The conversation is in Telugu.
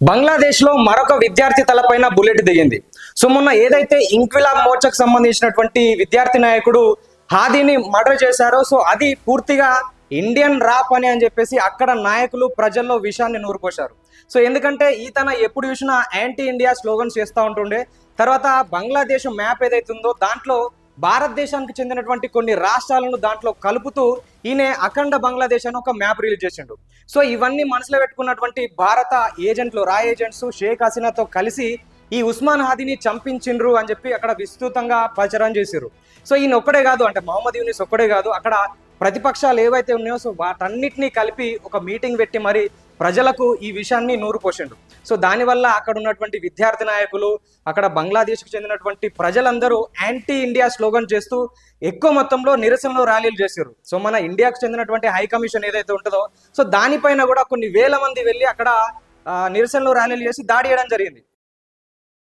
బంగ్లాదేశ్లో మరొక విద్యార్థి తలపైన బుల్లెట్ దిగింది. సో మొన్న ఏదైతే ఇంక్విలాబ్ మోర్చాకు సంబంధించినటువంటి విద్యార్థి నాయకుడు హాదీని మర్డర్ చేశారో, సో అది పూర్తిగా ఇండియన్ రా పని అని చెప్పేసి అక్కడ నాయకులు ప్రజల్లో విషయాన్ని నూరుపోశారు. సో ఎందుకంటే ఈతన ఎప్పుడు చూసినా యాంటీ ఇండియా స్లోగన్స్ చేస్తూ ఉంటుండే. తర్వాత బంగ్లాదేశ్ మ్యాప్ ఏదైతే ఉందో దాంట్లో భారతదేశానికి చెందినటువంటి కొన్ని రాష్ట్రాలను దాంట్లో కలుపుతూ ఈయన అఖండ బంగ్లాదేశ్ అని ఒక మ్యాప్ రిలీజ్ చేసిండు. సో ఇవన్నీ మనసులో పెట్టుకున్నటువంటి భారత ఏజెంట్లు, రా ఏజెంట్స్ షేక్ హసీనాతో కలిసి ఈ ఉస్మాన్ హాదీని చంపించిండ్రు అని చెప్పి అక్కడ విస్తృతంగా ప్రచారం చేశారు. సో ఈయన ఒక్కడే కాదు, అంటే మహమ్మద్ యూనిస్ ఒక్కడే కాదు, అక్కడ ప్రతిపక్షాలు ఏవైతే ఉన్నాయో సో వాటన్నిటినీ కలిపి ఒక మీటింగ్ పెట్టి మరి ప్రజలకు ఈ విషయాన్ని నూరుపోసిండు. సో దానివల్ల అక్కడ ఉన్నటువంటి విద్యార్థి నాయకులు, అక్కడ బంగ్లాదేశ్కు చెందినటువంటి ప్రజలందరూ యాంటీ ఇండియా స్లోగన్ చేస్తూ ఎక్కువ మొత్తంలో నిరసనలో ర్యాలీలు చేశారు. సో మన ఇండియాకు చెందినటువంటి హై కమిషన్ ఏదైతే ఉంటుందో సో దానిపైన కూడా కొన్ని వేల మంది వెళ్ళి అక్కడ నిరసనలో ర్యాలీలు చేసి దాడి చేయడం జరిగింది.